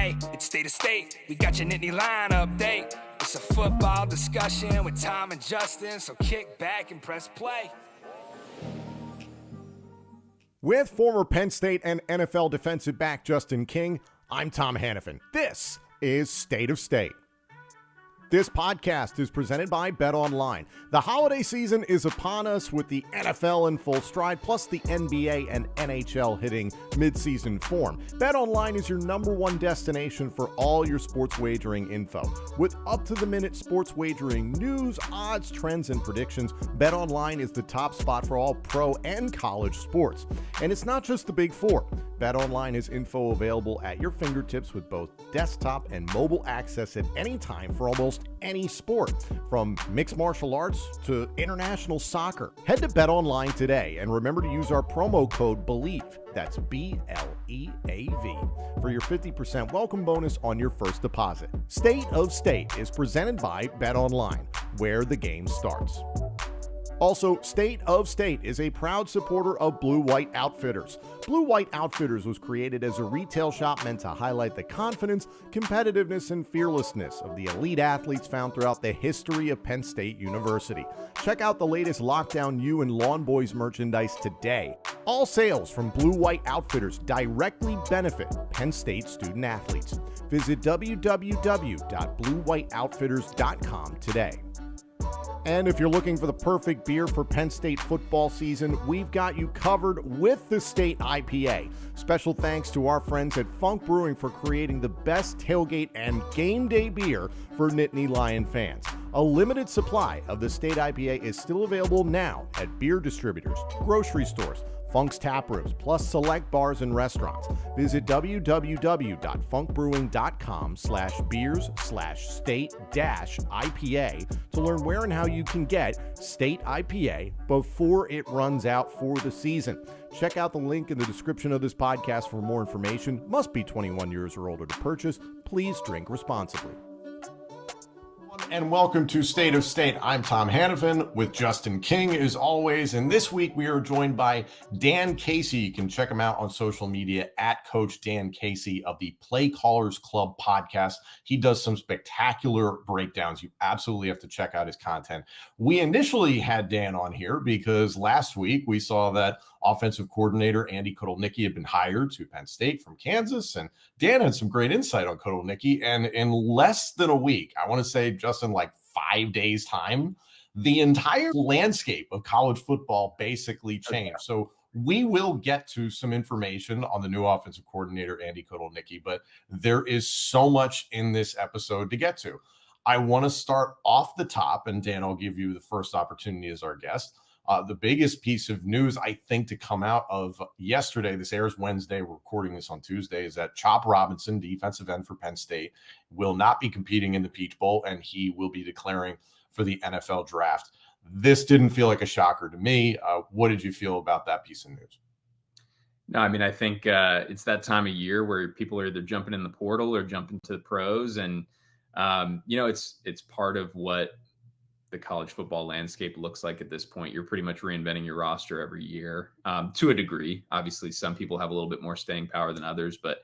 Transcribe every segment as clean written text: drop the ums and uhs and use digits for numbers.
Hey, it's State of State. We got your Nittany Lion update. It's a football discussion with Tom and Justin, so kick back and press play. With former Penn State and NFL defensive back Justin King, I'm Tom Hannafin. This is State of State. This podcast is presented by BetOnline. The holiday season is upon us with the NFL in full stride, plus the NBA and NHL hitting mid-season form. BetOnline is your number one destination for all your sports wagering info. With up-to-the-minute sports wagering news, odds, trends, and predictions, BetOnline is the top spot for all pro and college sports. And it's not just the Big Four. BetOnline has info available at your fingertips with both desktop and mobile access at any time for almost any sport, from mixed martial arts to international soccer. Head to BetOnline today and remember to use our promo code BELIEVE, that's B-L-E-A-V, for your 50% welcome bonus on your first deposit. State of State is presented by BetOnline, where the game starts. Also, State of State is a proud supporter of Blue White Outfitters. Blue White Outfitters was created as a retail shop meant to highlight the confidence, competitiveness, and fearlessness of the elite athletes found throughout the history of Penn State University. Check out the latest Lockdown U and Lawn Boys merchandise today. All sales from Blue White Outfitters directly benefit Penn State student athletes. Visit www.bluewhiteoutfitters.com today. And if you're looking for the perfect beer for Penn State football season, we've got you covered with the State IPA. Special thanks to our friends at Funk Brewing for creating the best tailgate and game day beer for Nittany Lion fans. A limited supply of the State IPA is still available now at beer distributors, grocery stores, Funk's Tap Rooms, plus select bars and restaurants. Visit www.funkbrewing.com/beers/state-IPA to learn where and how you can get State IPA before it runs out for the season. Check out the link in the description of this podcast for more information. Must be 21 years or older to purchase. Please drink responsibly. And welcome to State of State. I'm Tom Hannafin with Justin King as always. And this week we are joined by Dan Casey. You can check him out on social media at Coach Dan Casey of the Play Callers Club podcast. He does some spectacular breakdowns. You absolutely have to check out his content. We initially had Dan on here because last week we saw that offensive coordinator Andy Kotelnicki had been hired to Penn State from Kansas, and Dan had some great insight on Kotelnicki. And in less than a week, I want to say just in like 5 days' time, the entire landscape of college football basically changed. So we will get to some information on the new offensive coordinator Andy Kotelnicki, but there is so much in this episode to get to. I want to start off the top, and Dan, I'll give you the first opportunity as our guest. The biggest piece of news, I think, to come out of yesterday, this airs Wednesday, we're recording this on Tuesday, is that Chop Robinson, defensive end for Penn State, will not be competing in the Peach Bowl, and he will be declaring for the NFL draft. This didn't feel like a shocker to me. What did you feel about that piece of news? No, I mean, I think it's that time of year where people are either jumping in the portal or jumping to the pros. And, it's part of what the college football landscape looks like at this point. You're pretty much reinventing your roster every year to a degree. Obviously, some people have a little bit more staying power than others, but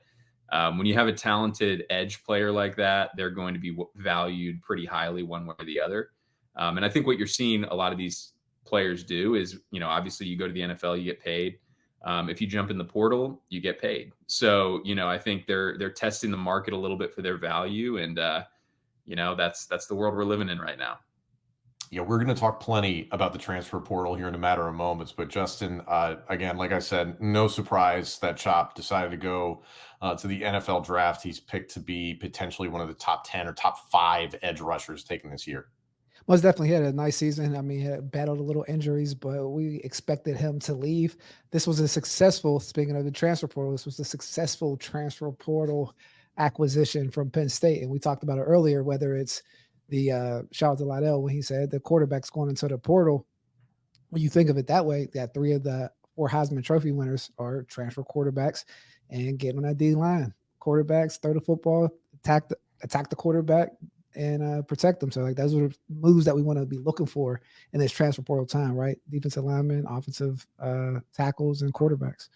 when you have a talented edge player like that, they're going to be valued pretty highly one way or the other. And I think what you're seeing a lot of these players do is, obviously you go to the NFL, you get paid. If you jump in the portal, you get paid. So, I think they're testing the market a little bit for their value. And, that's the world we're living in right now. Yeah, we're going to talk plenty about the transfer portal here in a matter of moments. But Justin, again, like I said, no surprise that Chop decided to go to the NFL draft. He's picked to be potentially one of the top 10 or top 5 edge rushers taken this year. Most definitely had a nice season. I mean, he had battled a little injuries, but we expected him to leave. This was speaking of the transfer portal, this was a successful transfer portal acquisition from Penn State. And we talked about it earlier, whether it's the shout out to Lydell when he said the quarterback's going into the portal. When you think of it that way, that 3 of the 4 Heisman Trophy winners are transfer quarterbacks, and getting on that D line. Quarterbacks throw the football, attack the quarterback, and protect them. So like those are the moves that we want to be looking for in this transfer portal time, right? Defensive linemen, offensive tackles, and quarterbacks.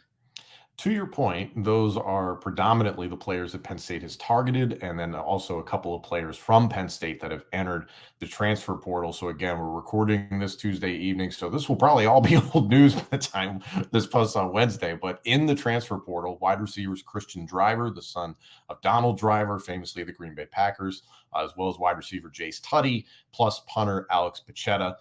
To your point, those are predominantly the players that Penn State has targeted, and then also a couple of players from Penn State that have entered the transfer portal. So again, we're recording this Tuesday evening, so this will probably all be old news by the time this posts on Wednesday. But in the transfer portal, wide receivers Christian Driver, the son of Donald Driver, famously of the Green Bay Packers, as well as wide receiver Jace Tutty, plus punter Alex Pachetta.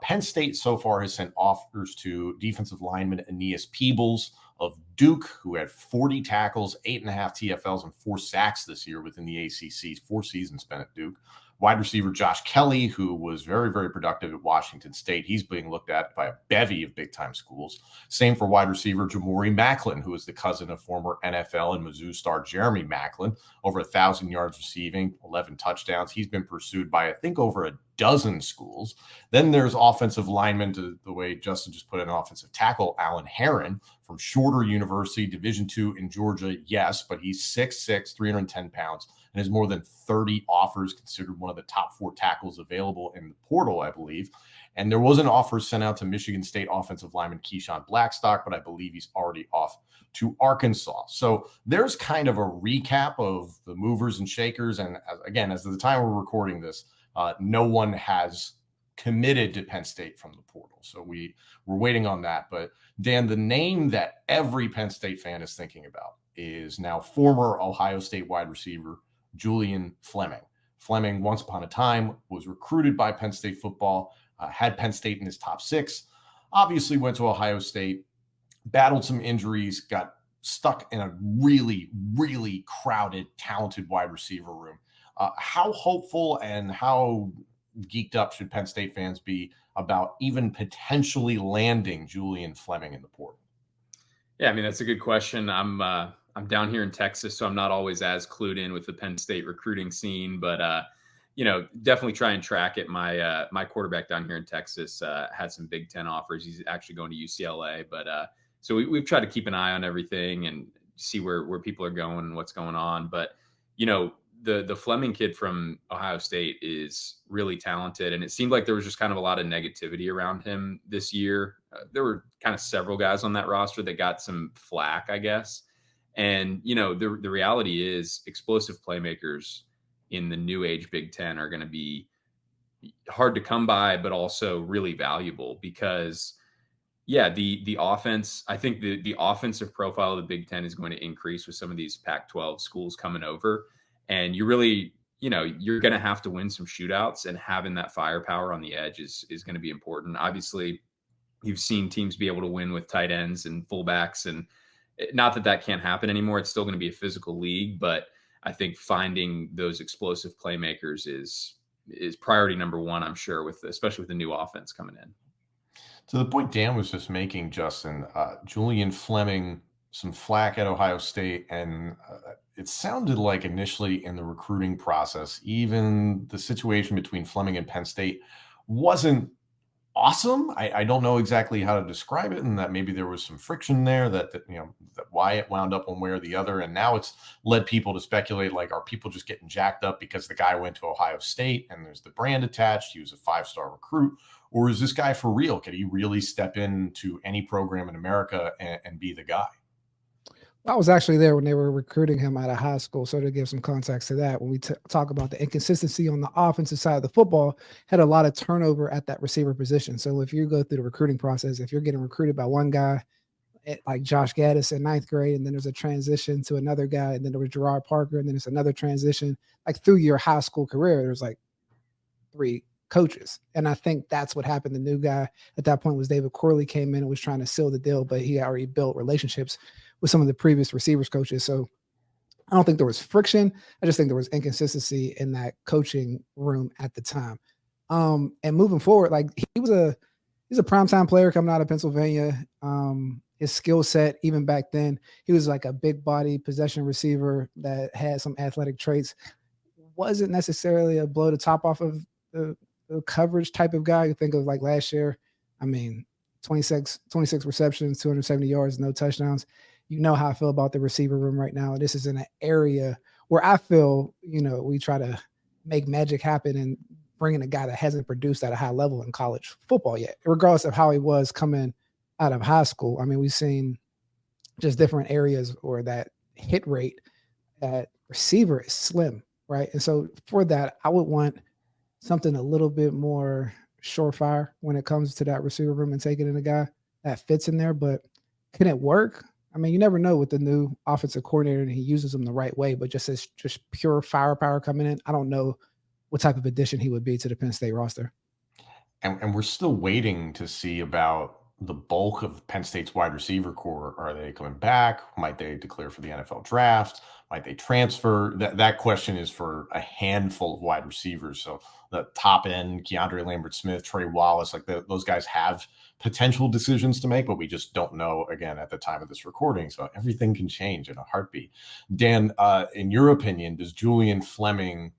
Penn State so far has sent offers to defensive lineman Aeneas Peebles of Duke, who had 40 tackles, 8.5 TFLs, and 4 sacks this year within the ACC, 4 seasons spent at Duke. Wide receiver Josh Kelly, who was very, very productive at Washington State. He's being looked at by a bevy of big-time schools. Same for wide receiver Jamori Macklin, who is the cousin of former NFL and Mizzou star Jeremy Macklin. Over 1,000 yards receiving, 11 touchdowns. He's been pursued by, I think, over a dozen schools. Then there's offensive lineman, to the way Justin just put in, offensive tackle Alan Herron from Shorter University, Division II in Georgia. Yes, but he's 6'6", 310 pounds, and has more than 30 offers, considered one of the top 4 tackles available in the portal, I believe. And there was an offer sent out to Michigan State offensive lineman Keyshawn Blackstock, but I believe he's already off to Arkansas. So there's kind of a recap of the movers and shakers. And again, as of the time we're recording this, no one has committed to Penn State from the portal. So we're waiting on that. But Dan, the name that every Penn State fan is thinking about is now former Ohio State wide receiver Julian Fleming. Fleming, once upon a time, was recruited by Penn State football, had Penn State in his top 6, obviously went to Ohio State, battled some injuries, got stuck in a really, really crowded, talented wide receiver room. How hopeful and how geeked up should Penn State fans be about even potentially landing Julian Fleming in the portal? Yeah, I mean, that's a good question. I'm down here in Texas, so I'm not always as clued in with the Penn State recruiting scene, but definitely try and track it. My quarterback down here in Texas had some Big Ten offers. He's actually going to UCLA, but so we've tried to keep an eye on everything and see where people are going and what's going on. But the Fleming kid from Ohio State is really talented, and it seemed like there was just kind of a lot of negativity around him this year. There were kind of several guys on that roster that got some flack, I guess. And, the reality is explosive playmakers in the new age Big Ten are going to be hard to come by, but also really valuable because, the offense, I think the offensive profile of the Big Ten is going to increase with some of these Pac-12 schools coming over. And you really, you're going to have to win some shootouts, and having that firepower on the edge is going to be important. Obviously, you've seen teams be able to win with tight ends and fullbacks, and not that can't happen anymore. It's still going to be a physical league, but I think finding those explosive playmakers is priority number one, I'm sure, especially with the new offense coming in. To the point Dan was just making, Justin, Julian Fleming, some flack at Ohio State, and it sounded like initially in the recruiting process, even the situation between Fleming and Penn State wasn't awesome. I don't know exactly how to describe it, and that maybe there was some friction there that why it wound up one way or the other. And now it's led people to speculate, like, are people just getting jacked up because the guy went to Ohio State and there's the brand attached? He was a 5-star recruit, or is this guy for real? Could he really step into any program in America and be the guy? I was actually there when they were recruiting him out of high school. So to give some context to that, when we talk about the inconsistency on the offensive side of the football, had a lot of turnover at that receiver position. So if you go through the recruiting process, if you're getting recruited by one guy, like Josh Gaddis in 9th grade, and then there's a transition to another guy, and then there was Gerard Parker, and then it's another transition, like through your high school career, there's like 3 coaches. And I think that's what happened. The new guy at that point was David Corley, came in and was trying to seal the deal, but he already built relationships with some of the previous receivers coaches. So I don't think there was friction. I just think there was inconsistency in that coaching room at the time. And moving forward, like he's a primetime player coming out of Pennsylvania. His skill set, even back then, he was like a big body possession receiver that had some athletic traits. Wasn't necessarily a blow the top off of the coverage type of guy. You think of like last year, 26 receptions, 270 yards, no touchdowns. You know how I feel about the receiver room right now. This is in an area where I feel, we try to make magic happen and bring in a guy that hasn't produced at a high level in college football yet, regardless of how he was coming out of high school. We've seen just different areas, or that hit rate at receiver is slim, right? And so for that, I would want something a little bit more surefire when it comes to that receiver room and taking in a guy that fits in there. But can it work? I mean, you never know with the new offensive coordinator, and he uses them the right way, but just as just pure firepower coming in, I don't know what type of addition he would be to the Penn State roster. And we're still waiting to see about the bulk of Penn State's wide receiver core. Are they coming back? Might they declare for the NFL draft? Might they transfer? That question is for a handful of wide receivers. So the top end, Keandre Lambert-Smith, Trey Wallace, like those guys have potential decisions to make, but we just don't know, again, at the time of this recording. So everything can change in a heartbeat. Dan, in your opinion, does Julian Fleming,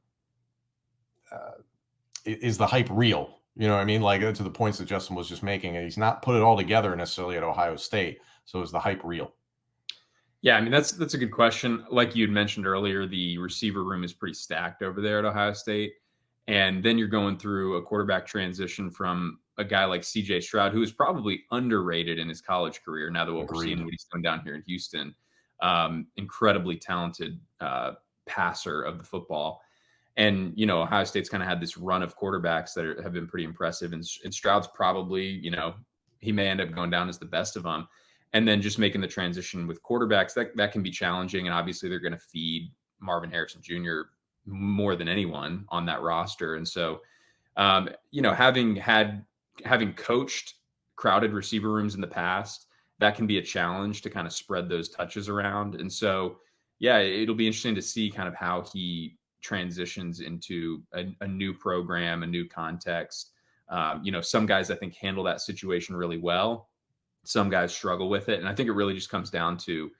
is the hype real? You know what I mean? Like, to the points that Justin was just making, and he's not put it all together necessarily at Ohio State. So is the hype real? Yeah, I mean, that's a good question. Like you had mentioned earlier, the receiver room is pretty stacked over there at Ohio State. And then you're going through a quarterback transition from a guy like CJ Stroud, who is probably underrated in his college career. Now that what we're seeing what he's done down here in Houston, incredibly talented passer of the football. And, you know, Ohio State's kind of had this run of quarterbacks that have been pretty impressive. And Stroud's probably, you know, he may end up going down as the best of them. And then just making the transition with quarterbacks, that can be challenging. And obviously they're going to feed Marvin Harrison Jr. more than anyone on that roster. And so, you know, having coached crowded receiver rooms in the past, that can be a challenge to kind of spread those touches around. And so, yeah, it'll be interesting to see kind of how he transitions into a new program, a new context. You know, some guys I think handle that situation really well. Some guys struggle with it. And I think it really just comes down to,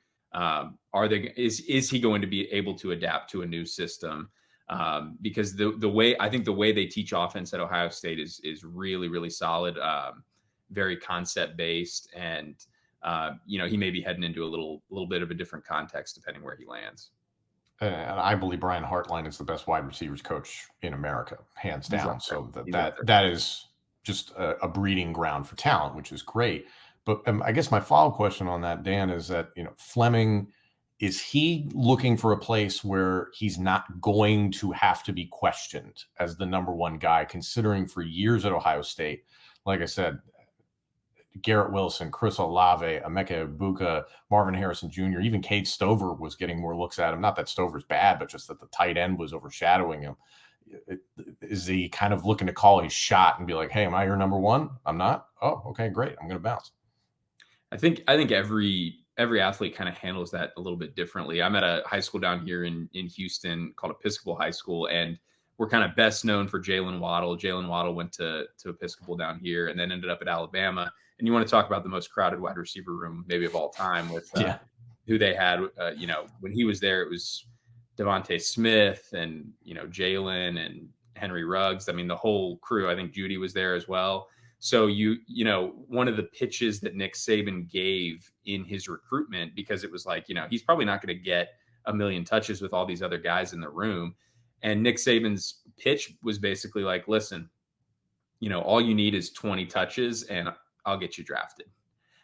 is he going to be able to adapt to a new system? Because the way they teach offense at Ohio State is really, really solid, very concept based. And, you know, he may be heading into a little bit of a different context depending where he lands. And I believe Brian Hartline is the best wide receivers coach in America, hands down. So that is just a breeding ground for talent, which is great. But I guess my follow-up question on that, Dan, is that, you know, Fleming, is he looking for a place where he's not going to have to be questioned as the number one guy, considering for years at Ohio State, like I said, Garrett Wilson, Chris Olave, Emeka Egbuka, Marvin Harrison Jr., even Cade Stover was getting more looks at him. Not that Stover's bad, but just that the tight end was overshadowing him. Is he kind of looking to call his shot and be like, hey, am I your number one? I'm not? Oh, okay, great. I'm going to bounce. I think every athlete kind of handles that a little bit differently. I'm at a high school down here in Houston called Episcopal High School, and we're kind of best known for Jalen Waddle. Jalen Waddle went to Episcopal down here and then ended up at Alabama. And you want to talk about the most crowded wide receiver room maybe of all time with who they had. You know, when he was there, it was Devontae Smith and, you know, Jalen and Henry Ruggs. I mean, the whole crew. I think Judy was there as well. So you know, one of the pitches that Nick Saban gave in his recruitment, because it was like, you know, he's probably not going to get a million touches with all these other guys in the room. And Nick Saban's pitch was basically like, listen, you know, all you need is 20 touches and I'll get you drafted.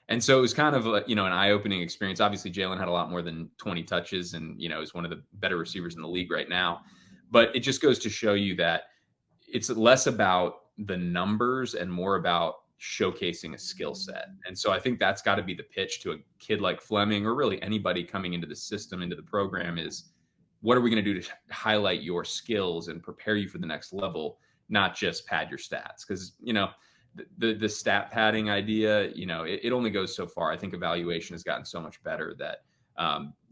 And so it was kind of an eye-opening experience. Obviously, Jalen had a lot more than 20 touches and, you know, is one of the better receivers in the league right now. But it just goes to show you that it's less about the numbers and more about showcasing a skill set. And so I think that's got to be the pitch to a kid like Fleming, or really anybody coming into the system, into the program, is what are we going to do to highlight your skills and prepare you for the next level, not just pad your stats. Because, you know, the stat padding idea, you know, it only goes so far. I think evaluation has gotten so much better that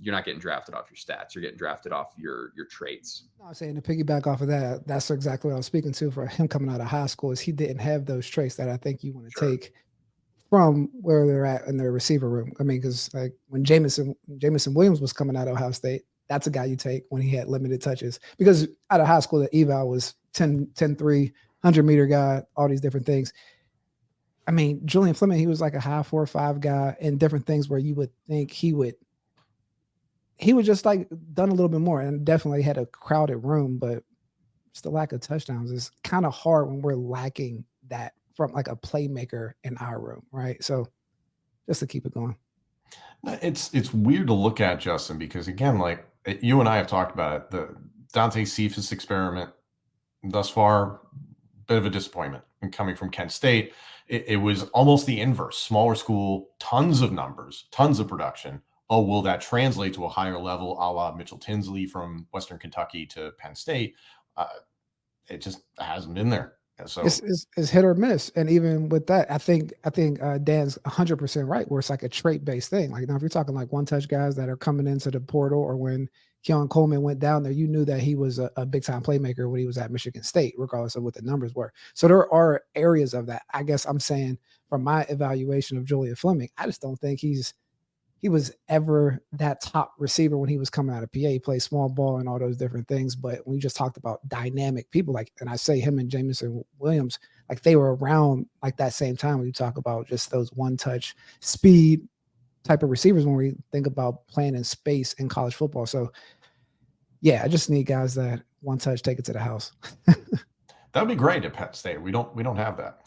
you're not getting drafted off your stats. You're getting drafted off your traits. I was saying, to piggyback off of that, that's exactly what I was speaking to for him coming out of high school, is he didn't have those traits that I think you want to take from where they're at in their receiver room. I mean, because like when Jameson Williams was coming out of Ohio State, that's a guy you take when he had limited touches, because out of high school, the eval was 10-3, 100-meter guy, all these different things. I mean, Julian Fleming, he was like a high 4.5 guy and different things where you would think he would just like done a little bit more, and definitely had a crowded room, but just the lack of touchdowns is kind of hard when we're lacking that from like a playmaker in our room. Right. So just to keep it going. It's weird to look at, Justin, because again, like you and I have talked about it, the Dante Cephas experiment thus far, bit of a disappointment. And coming from Kent State, it was almost the inverse. Smaller school, tons of numbers, tons of production. Oh, will that translate to a higher level, a la Mitchell Tinsley from Western Kentucky to Penn State? It just hasn't been there. So It's hit or miss, and even with that, I think Dan's 100% right. Where it's like a trait based thing. Like now, if you're talking like one touch guys that are coming into the portal, or when Keon Coleman went down there, you knew that he was a big time playmaker when he was at Michigan State, regardless of what the numbers were. So there are areas of that. I guess I'm saying from my evaluation of Julian Fleming, I just don't think he was ever that top receiver when he was coming out of PA. He played small ball and all those different things. But we just talked about dynamic people, like, and I say him and Jamison Williams, like they were around like that same time when you talk about just those one touch speed type of receivers when we think about playing in space in college football. So yeah, I just need guys that one touch, take it to the house. that would be great at Penn State. We don't have that.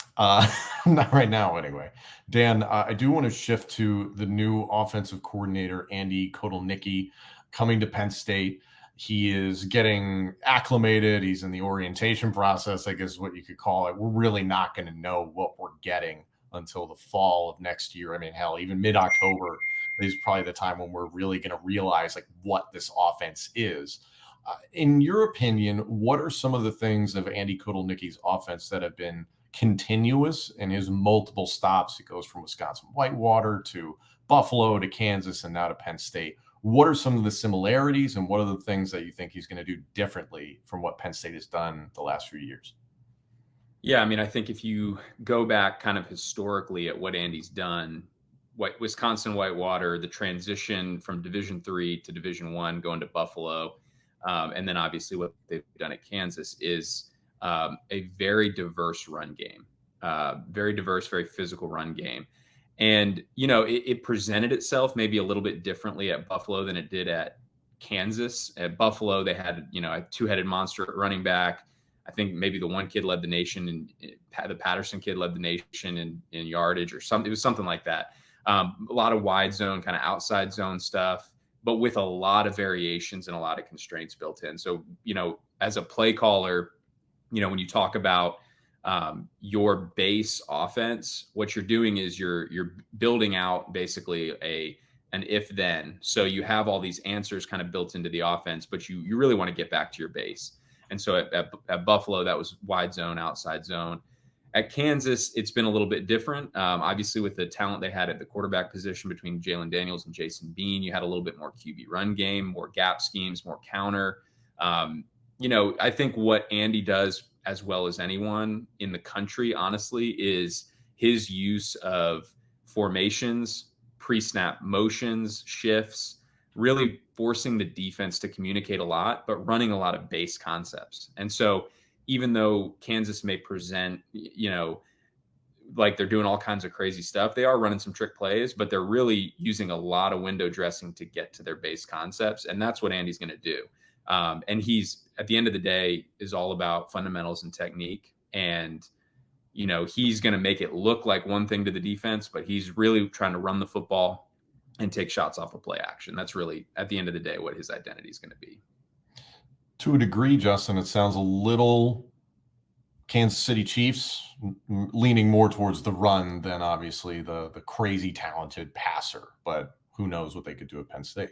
Not right now, anyway. Dan, I do want to shift to the new offensive coordinator, Andy Kotelnicki, coming to Penn State. He is getting acclimated. He's in the orientation process, I guess is what you could call it. We're really not going to know what we're getting until the fall of next year. I mean, hell, even mid-October is probably the time when we're really going to realize like what this offense is. In your opinion, what are some of the things of Andy Kotelnicki's offense that have been continuous in his multiple stops? It goes from Wisconsin Whitewater to Buffalo to Kansas and now to Penn State. What are some of the similarities and what are the things that you think he's going to do differently from what Penn State has done the last few years? Yeah, I mean, I think if you go back kind of historically at what Andy's done, what Wisconsin Whitewater, the transition from Division III to Division I, going to Buffalo, and then obviously what they've done at Kansas is a very diverse run game, very diverse, very physical run game. And, you know, it presented itself maybe a little bit differently at Buffalo than it did at Kansas. At Buffalo, they had, you know, a two-headed monster at running back. I think maybe the one kid led the nation and the Patterson kid led the nation in yardage or something. It was something like that. A lot of wide zone, kind of outside zone stuff, but with a lot of variations and a lot of constraints built in. So, you know, as a play caller, you know, when you talk about your base offense, what you're doing is you're building out basically an if then. So you have all these answers kind of built into the offense, but you really want to get back to your base. And so at Buffalo, that was wide zone, outside zone. At Kansas, it's been a little bit different. Obviously, with the talent they had at the quarterback position between Jalen Daniels and Jason Bean, you had a little bit more QB run game, more gap schemes, more counter. You know, I think what Andy does as well as anyone in the country, honestly, is his use of formations, pre-snap motions, shifts, really forcing the defense to communicate a lot, but running a lot of base concepts. And so even though Kansas may present, you know, like they're doing all kinds of crazy stuff, they are running some trick plays, but they're really using a lot of window dressing to get to their base concepts. And that's what Andy's going to do. And he's, at the end of the day, is all about fundamentals and technique. And, you know, he's going to make it look like one thing to the defense, but he's really trying to run the football and take shots off of play action. That's really, at the end of the day, what his identity is going to be. To a degree, Justin, it sounds a little Kansas City Chiefs, leaning more towards the run than obviously the crazy talented passer. But who knows what they could do at Penn State.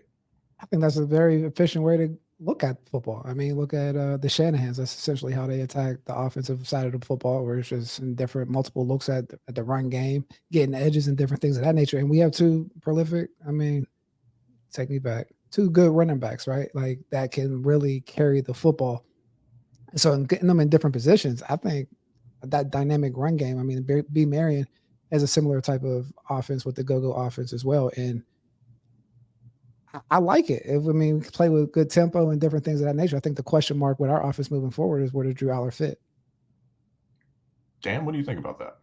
I think that's a very efficient way to look at football. I mean, look at the Shanahans. That's essentially how they attack the offensive side of the football, where it's just in different multiple looks at the run game, getting edges and different things of that nature. And we have two prolific, I mean, take me back, two good running backs, right? Like that can really carry the football. So in getting them in different positions, I think that dynamic run game, I mean, B. Marion has a similar type of offense with the go-go offense as well. And I like it. We play with good tempo and different things of that nature. I think the question mark with our offense moving forward is where does Drew Aller fit? Dan, what do you think about that?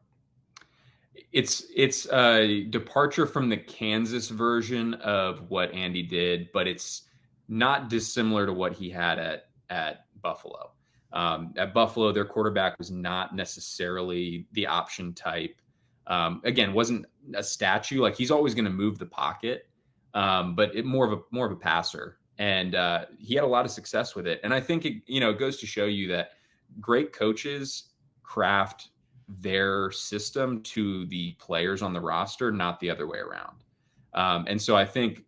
It's a departure from the Kansas version of what Andy did, but it's not dissimilar to what he had at Buffalo. At Buffalo, their quarterback was not necessarily the option type. Again, wasn't a statue. Like he's always going to move the pocket, but more of a passer. And he had a lot of success with it. And I think it goes to show you that great coaches craft their system to the players on the roster, not the other way around. And so I think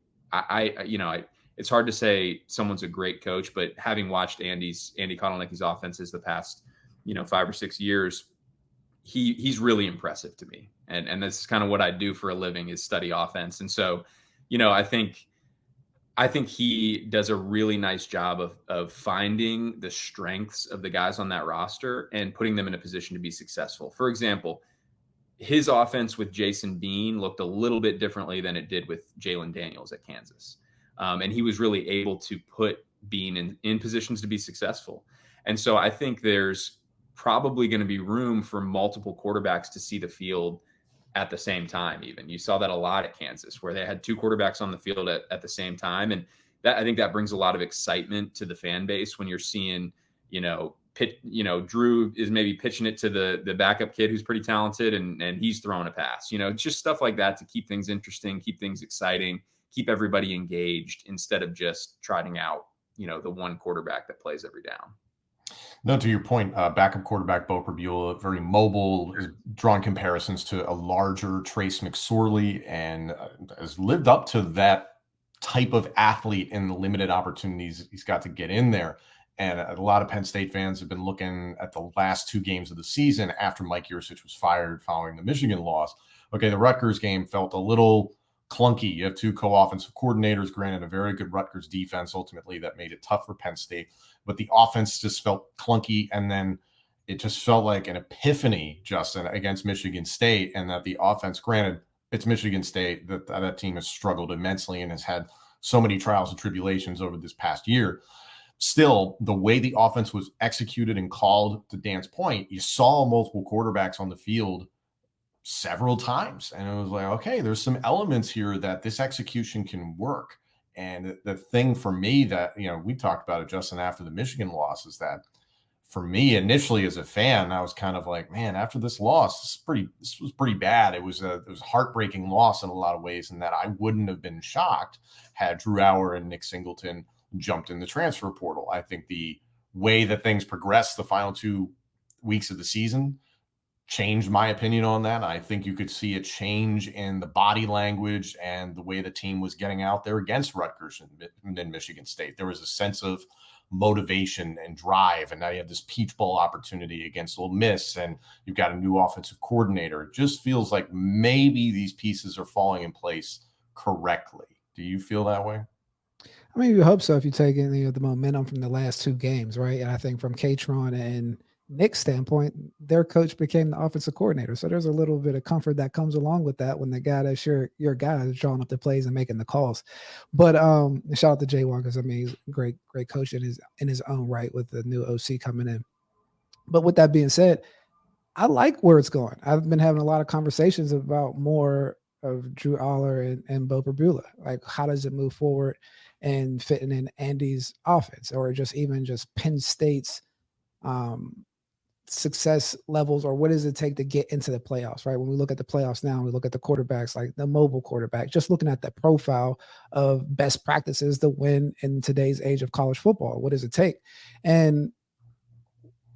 it's hard to say someone's a great coach, but having watched Andy Kotelnicki's offenses the past 5 or 6 years, he's really impressive to me. And that's kind of what I do for a living, is study offense. And so, I think he does a really nice job of finding the strengths of the guys on that roster and putting them in a position to be successful. For example, his offense with Jason Bean looked a little bit differently than it did with Jalen Daniels at Kansas. And he was really able to put Bean in positions to be successful. And so I think there's probably going to be room for multiple quarterbacks to see the field at the same time. Even you saw that a lot at Kansas, where they had 2 quarterbacks on the field at the same time. And I think that brings a lot of excitement to the fan base when you're seeing, Drew is maybe pitching it to the backup kid who's pretty talented, and he's throwing a pass, just stuff like that to keep things interesting, keep things exciting, keep everybody engaged, instead of just trotting out, the one quarterback that plays every down. No, to your point, backup quarterback Bo Perbula, very mobile, has drawn comparisons to a larger Trace McSorley, and has lived up to that type of athlete in the limited opportunities he's got to get in there. And a lot of Penn State fans have been looking at the last 2 games of the season after Mike Yurcich was fired following the Michigan loss. Okay, the Rutgers game felt a little clunky. You have 2 co-offensive coordinators, granted a very good Rutgers defense ultimately that made it tough for Penn State, but the offense just felt clunky. And then it just felt like an epiphany, Justin, against Michigan State, and that the offense, granted it's Michigan State, that team has struggled immensely and has had so many trials and tribulations over this past year. Still, the way the offense was executed and called, to Dan's point, you saw multiple quarterbacks on the field several times. And it was like, okay, there's some elements here that this execution can work. And the thing for me that, we talked about it, Justin, after the Michigan loss, is that for me initially as a fan, I was kind of like, man, after this loss, this was pretty bad. It was a heartbreaking loss in a lot of ways, and that I wouldn't have been shocked had Drew Auer and Nick Singleton jumped in the transfer portal. I think the way that things progressed the final 2 weeks of the season changed my opinion on that. I think you could see a change in the body language and the way the team was getting out there against Rutgers and then Michigan State. There was a sense of motivation and drive, and now you have this Peach Bowl opportunity against Ole Miss, and you've got a new offensive coordinator. It just feels like maybe these pieces are falling in place correctly. Do you feel that way? I mean, you hope so if you take any of the momentum from the last 2 games, right? And I think from Katron and Nick's standpoint, their coach became the offensive coordinator. So there's a little bit of comfort that comes along with that when the guy that's your guy is drawing up the plays and making the calls. But shout out to Jay Wong, because he's a great coach in his own right with the new OC coming in. But with that being said, I like where it's going. I've been having a lot of conversations about more of Drew Auer and Bo Perbula. Like, how does it move forward and fitting in Andy's offense, or just Penn State's success levels, or what does it take to get into the playoffs, right? When we look at the playoffs now, we look at the quarterbacks, like the mobile quarterback, just looking at the profile of best practices to win in today's age of college football. What does it take? And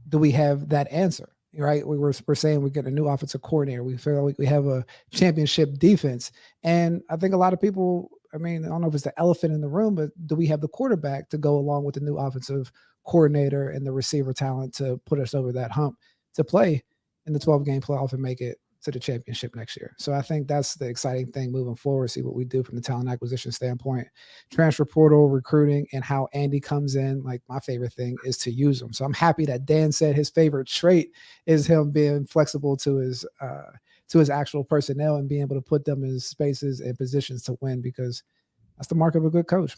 do we have that answer, right? We're saying we get a new offensive coordinator. We feel like we have a championship defense. And I think a lot of people, I don't know if it's the elephant in the room, but do we have the quarterback to go along with the new offensive coordinator and the receiver talent to put us over that hump to play in the 12-game playoff and make it to the championship next year? So I think that's the exciting thing moving forward, see what we do from the talent acquisition standpoint, transfer portal, recruiting, and how Andy comes in. Like, my favorite thing is to use them. So I'm happy that Dan said his favorite trait is him being flexible to his actual personnel and being able to put them in spaces and positions to win, because that's the mark of a good coach.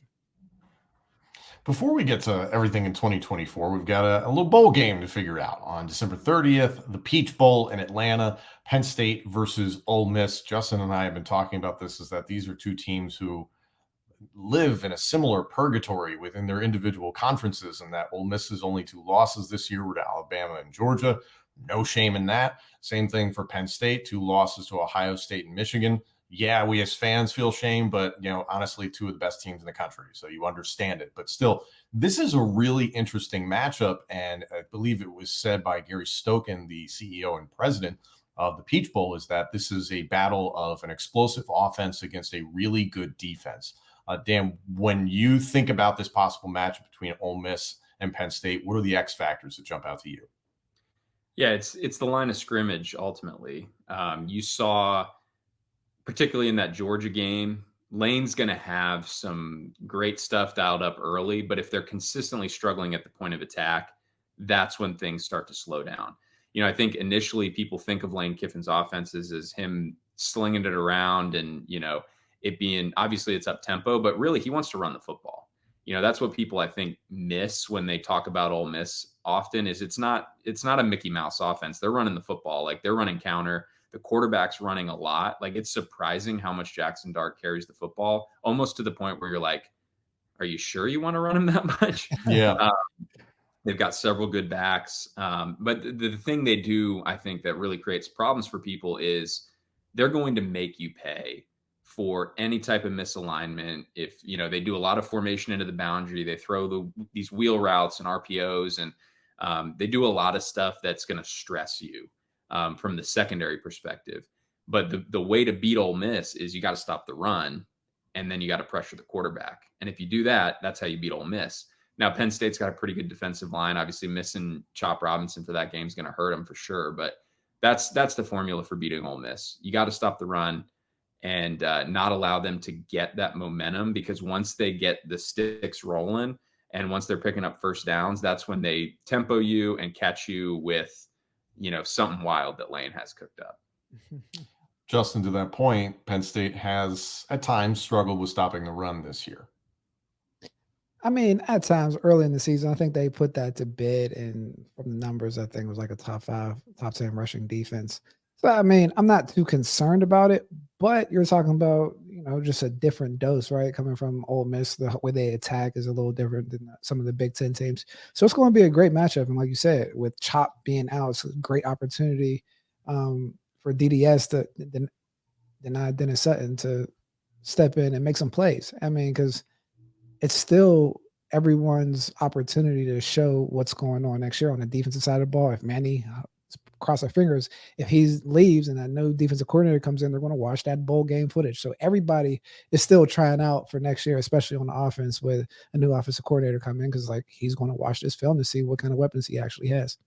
Before we get to everything in 2024, we've got a little bowl game to figure out on December 30th, the Peach Bowl in Atlanta, Penn State versus Ole Miss. Justin and I have been talking about this, is that these are 2 teams who live in a similar purgatory within their individual conferences, and that Ole Miss's only 2 losses this year were to Alabama and Georgia. No shame in that. Same thing for Penn State, 2 losses to Ohio State and Michigan. yeah, we as fans feel shame, but, honestly, two of the best teams in the country. So you understand it. But still, this is a really interesting matchup. And I believe it was said by Gary Stokan, the CEO and president of the Peach Bowl, is that this is a battle of an explosive offense against a really good defense. Dan, when you think about this possible match between Ole Miss and Penn State, what are the X factors that jump out to you? Yeah, it's the line of scrimmage ultimately. You saw, particularly in that Georgia game, Lane's going to have some great stuff dialed up early, but if they're consistently struggling at the point of attack, that's when things start to slow down. I think initially people think of Lane Kiffin's offenses as him slinging it around and, it being, obviously it's up tempo, but really he wants to run the football. That's what people I think miss when they talk about Ole Miss often is it's not a Mickey Mouse offense. They're running the football. Like they're running counter. The quarterback's running a lot. Like it's surprising how much Jackson Dart carries the football, almost to the point where you're like, are you sure you want to run him that much? Yeah. They've got several good backs. But the thing they do, I think, that really creates problems for people is they're going to make you pay for any type of misalignment. If, they do a lot of formation into the boundary, they throw these wheel routes and RPOs, and they do a lot of stuff that's going to stress you from the secondary perspective. But the way to beat Ole Miss is you got to stop the run, and then you got to pressure the quarterback. And if you do that, that's how you beat Ole Miss. Now, Penn State's got a pretty good defensive line. Obviously, missing Chop Robinson for that game is going to hurt them for sure. But that's the formula for beating Ole Miss. You got to stop the run and not allow them to get that momentum, because once they get the sticks rolling and once they're picking up first downs, that's when they tempo you and catch you with, something wild that Lane has cooked up. Justin, to that point, Penn State has at times struggled with stopping the run this year. I mean, at times early in the season, I think they put that to bed, and from the numbers, I think it was like a top 5, top 10 rushing defense. So, I mean, I'm not too concerned about it, but you're talking about, just a different dose, right? Coming from Ole Miss, the way they attack is a little different than some of the Big Ten teams. So it's going to be a great matchup. And like you said, with Chop being out, it's a great opportunity for DDS to deny Dennis Sutton to step in and make some plays. I mean, because it's still everyone's opportunity to show what's going on next year on the defensive side of the ball. If Manny, cross our fingers, if he leaves and a new defensive coordinator comes in, they're going to watch that bowl game footage. So everybody is still trying out for next year, especially on the offense with a new offensive coordinator come in, because he's going to watch this film to see what kind of weapons he actually has.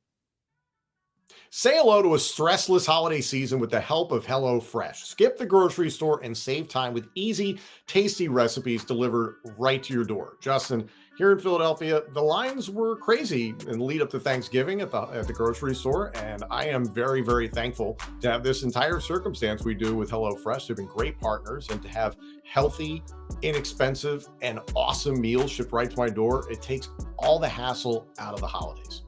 Say hello to a stressless holiday season with the help of HelloFresh. Skip the grocery store and save time with easy, tasty recipes delivered right to your door. Justin, here in Philadelphia, the lines were crazy in the lead up to Thanksgiving at the grocery store, and I am very, very thankful to have this entire circumstance we do with HelloFresh. They've been great partners, and to have healthy, inexpensive, and awesome meals shipped right to my door, it takes all the hassle out of the holidays.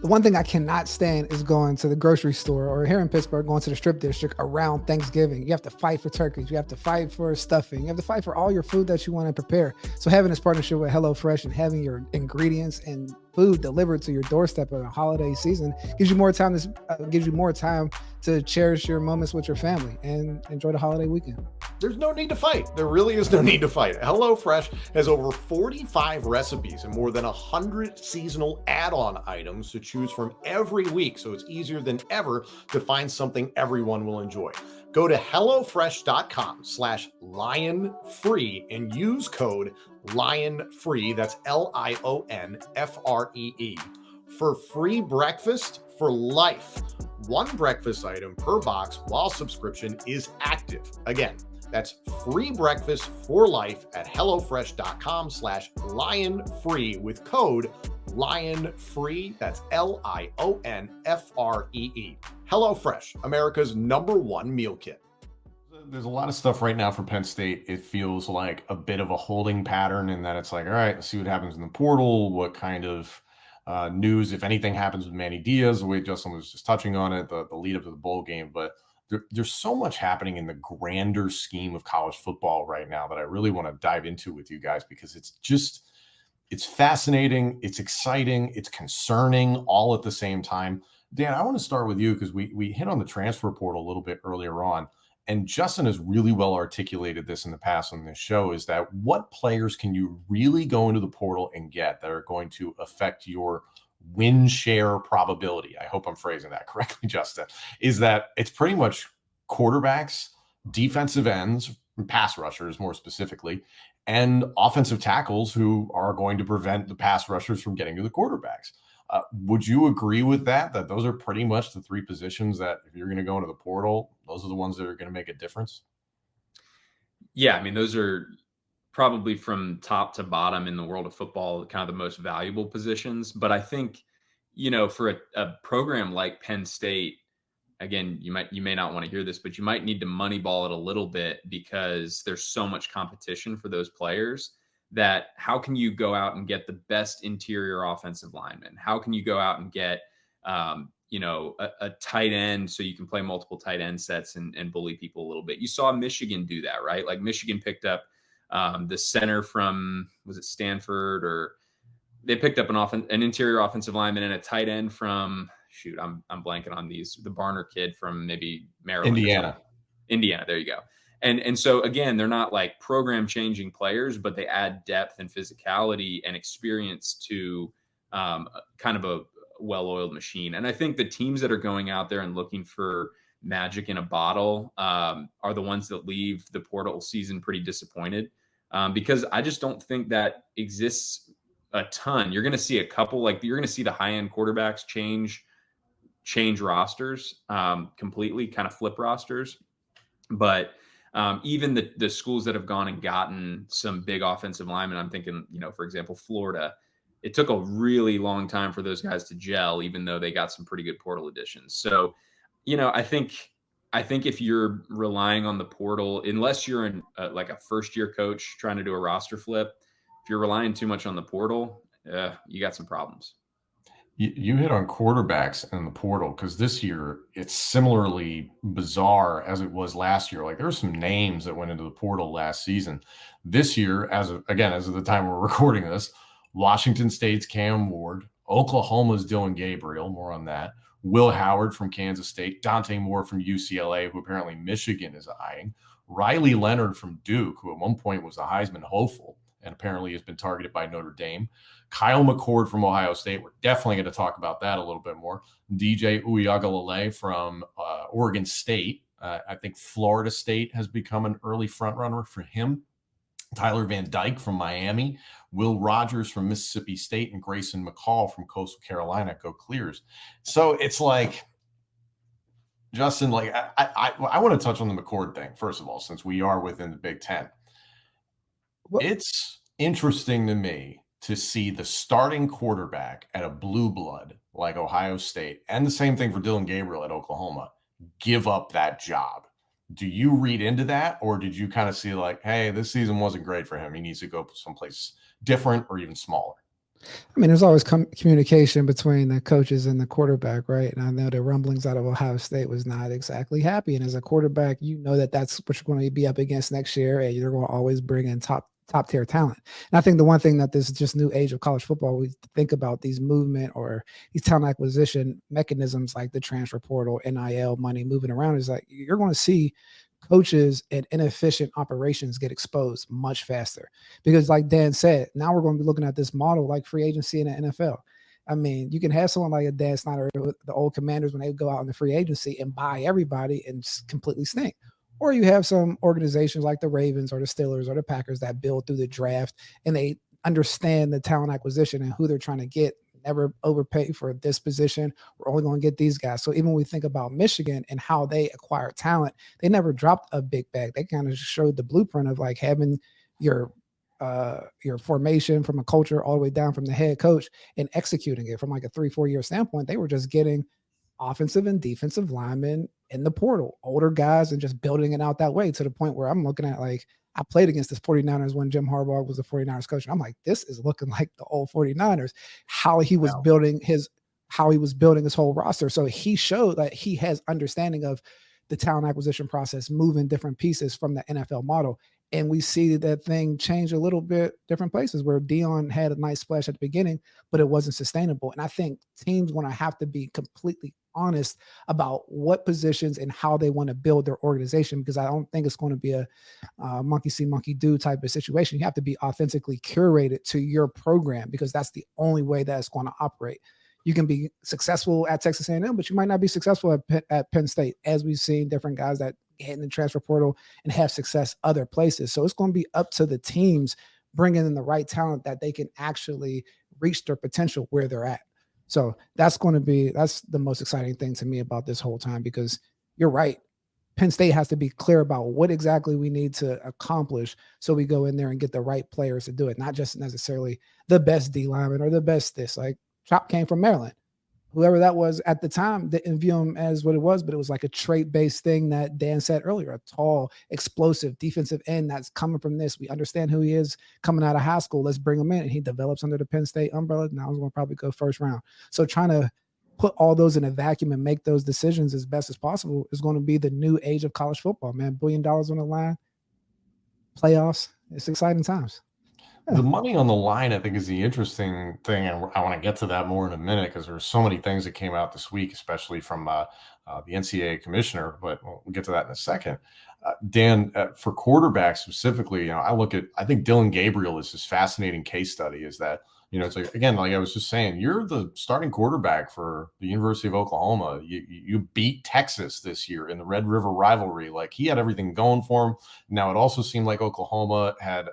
The one thing I cannot stand is going to the grocery store, or here in Pittsburgh, going to the strip district around Thanksgiving. You have to fight for turkeys. You have to fight for stuffing. You have to fight for all your food that you want to prepare. So having this partnership with HelloFresh and having your ingredients and food delivered to your doorstep in the holiday season gives you more time to cherish your moments with your family and enjoy the holiday weekend. There's no need to fight. There really is no need to fight. HelloFresh has over 45 recipes and more than 100 seasonal add-on items to choose from every week, so it's easier than ever to find something everyone will enjoy. Go to HelloFresh.com/lionfree and use code LionFree, that's LionFree, for free breakfast for life. One breakfast item per box while subscription is active. Again, that's free breakfast for life at HelloFresh.com/lionfree with code LionFree. That's LionFree. HelloFresh, America's #1 meal kit. There's a lot of stuff right now for Penn State. It feels like a bit of a holding pattern in that it's like, all right, let's see what happens in the portal. What kind of news, if anything, happens with Manny Diaz, the way Justin was just touching on it, the lead up to the bowl game. But there's so much happening in the grander scheme of college football right now that I really want to dive into with you guys, because it's fascinating, it's exciting, it's concerning all at the same time. Dan, I want to start with you because we hit on the transfer portal a little bit earlier on. and Justin has really well articulated this in the past on this show, is that what players can you really go into the portal and get that are going to affect your win share probability? I hope I'm phrasing that correctly, Justin. Is that it's pretty much quarterbacks, defensive ends, pass rushers more specifically, and offensive tackles who are going to prevent the pass rushers from getting to the quarterbacks. Would you agree with that those are pretty much the three positions that if you're going to go into the portal, those are the ones that are going to make a difference? Yeah, I mean, those are probably from top to bottom in the world of football, kind of the most valuable positions. But I think, for a program like Penn State, again, you may not want to hear this, but you might need to moneyball it a little bit because there's so much competition for those players that how can you go out and get the best interior offensive lineman? How can you go out and get, a tight end so you can play multiple tight end sets and bully people a little bit? You saw Michigan do that, right? Like Michigan picked up the center from, was it Stanford, or they picked up an interior offensive lineman and a tight end from, I'm blanking on these, the Barner kid from maybe Maryland. Indiana, there you go. And so again, they're not like program changing players, but they add depth and physicality and experience to kind of a well-oiled machine. And I think the teams that are going out there and looking for magic in a bottle are the ones that leave the portal season pretty disappointed, because I just don't think that exists a ton. You're going to see a couple, like you're going to see the high-end quarterbacks change rosters completely, kind of flip rosters. But even the schools that have gone and gotten some big offensive linemen, I'm thinking, for example, Florida, it took a really long time for those guys to gel, even though they got some pretty good portal additions. So, I think if you're relying on the portal, unless you're like a first-year coach trying to do a roster flip, if you're relying too much on the portal, you got some problems. You hit on quarterbacks and the portal, because this year it's similarly bizarre as it was last year. Like there's some names that went into the portal last season. This year, as of the time we're recording this, Washington State's Cam Ward, Oklahoma's Dylan Gabriel, more on that, Will Howard from Kansas State, Dante Moore from UCLA, who apparently Michigan is eyeing, Riley Leonard from Duke, who at one point was a Heisman hopeful and apparently has been targeted by Notre Dame, Kyle McCord from Ohio State. We're definitely going to talk about that a little bit more. DJ Uiagalelei from Oregon State. I think Florida State has become an early front runner for him. Tyler Van Dyke from Miami, Will Rogers from Mississippi State, and Grayson McCall from Coastal Carolina. Go Clears. So it's like, Justin, like I want to touch on the McCord thing, first of all, since we are within the Big Ten. It's interesting to me to see the starting quarterback at a blue blood like Ohio State, and the same thing for Dylan Gabriel at Oklahoma, give up that job. Do you read into that, or did you kind of see like, hey, this season wasn't great for him, he needs to go someplace different or even smaller? I mean, there's always communication between the coaches and the quarterback, right? And I know the rumblings out of Ohio State was not exactly happy. And as a quarterback, that's what you're going to be up against next year, and you're going to always bring in top tier talent. And I think the one thing that this just new age of college football, we think about these movement or these talent acquisition mechanisms like the transfer portal, NIL money moving around, is like you're going to see coaches and inefficient operations get exposed much faster. Because like Dan said, now we're going to be looking at this model like free agency in the NFL. I mean, you can have someone like a Dan Snyder, the old Commanders, when they go out in the free agency and buy everybody and completely stink. Or you have some organizations like the Ravens or the Steelers or the Packers that build through the draft and they understand the talent acquisition and who they're trying to get. Never overpay for this position. We're only going to get these guys. So even when we think about Michigan and how they acquire talent, they never dropped a big bag. They kind of showed the blueprint of like having your formation from a culture all the way down from the head coach and executing it from like a 3-4 year standpoint. They were just getting offensive and defensive linemen in the portal, older guys, and just building it out that way to the point where I'm looking at like, I played against the 49ers when Jim Harbaugh was the 49ers coach. And I'm like, this is looking like the old 49ers, how he was building his whole roster. So he showed that he has understanding of the talent acquisition process, moving different pieces from the NFL model. And we see that thing change a little bit different places where Dion had a nice splash at the beginning, but it wasn't sustainable. And I think teams want to have to be completely honest about what positions and how they want to build their organization, because I don't think it's going to be a monkey see, monkey do type of situation. You have to be authentically curated to your program, because that's the only way that it's going to operate. You can be successful at Texas A&M, but you might not be successful at Penn State, as we've seen different guys that get in the transfer portal and have success other places. So it's going to be up to the teams bringing in the right talent that they can actually reach their potential where they're at. So that's the most exciting thing to me about this whole time, because you're right. Penn State has to be clear about what exactly we need to accomplish, so we go in there and get the right players to do it, not just necessarily the best D lineman or the best this. Like, Chop came from Maryland. Whoever that was at the time didn't view him as what it was, but it was like a trait-based thing that Dan said earlier, a tall, explosive defensive end that's coming from this. We understand who he is coming out of high school. Let's bring him in. And he develops under the Penn State umbrella. Now he's going to probably go first round. So trying to put all those in a vacuum and make those decisions as best as possible is going to be the new age of college football, man. $1 billion on the line, playoffs. It's exciting times. The money on the line, I think, is the interesting thing, and I want to get to that more in a minute, because there were so many things that came out this week, especially from the NCAA commissioner, but we'll get to that in a second. Dan, for quarterbacks specifically, I think Dylan Gabriel is this fascinating case study. Is that, it's like, again, like I was just saying, you're the starting quarterback for the University of Oklahoma. You beat Texas this year in the Red River rivalry. Like, he had everything going for him. Now, it also seemed like Oklahoma had,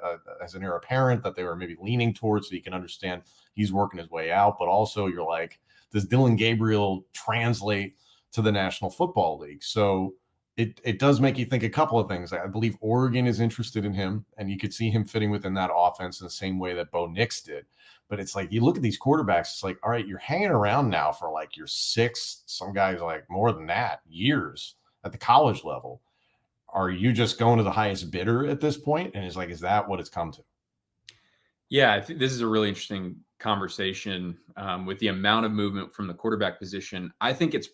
as an heir apparent, that they were maybe leaning towards, so you can understand he's working his way out. But also, you're like, does Dylan Gabriel translate to the National Football League? So it does make you think a couple of things. I believe Oregon is interested in him, and you could see him fitting within that offense in the same way that Bo Nix did. But it's like, you look at these quarterbacks, it's like, all right, you're hanging around now for like your 6, some guys like more than that, years at the college level. Are you just going to the highest bidder at this point? And it's like, is that what it's come to? Yeah, I think this is a really interesting conversation with the amount of movement from the quarterback position. I think it's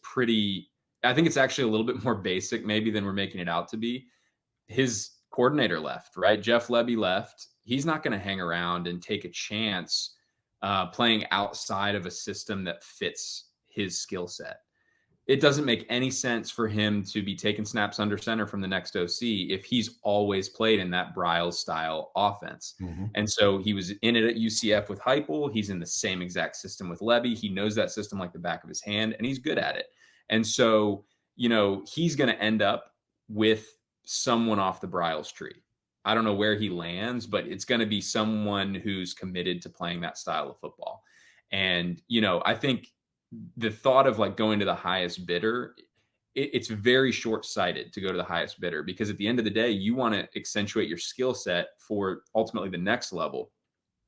actually a little bit more basic maybe than we're making it out to be. His coordinator left, right? Jeff Lebby left. He's not going to hang around and take a chance playing outside of a system that fits his skill set. It doesn't make any sense for him to be taking snaps under center from the next OC if he's always played in that Briles style offense. Mm-hmm. And so he was in it at UCF with Heupel. He's in the same exact system with Lebby. He knows that system like the back of his hand, and he's good at it. And so, he's going to end up with someone off the Briles tree. I don't know where he lands, but it's going to be someone who's committed to playing that style of football. And, I think the thought of like going to the highest bidder, it's very short-sighted to go to the highest bidder, because at the end of the day, you want to accentuate your skill set for ultimately the next level.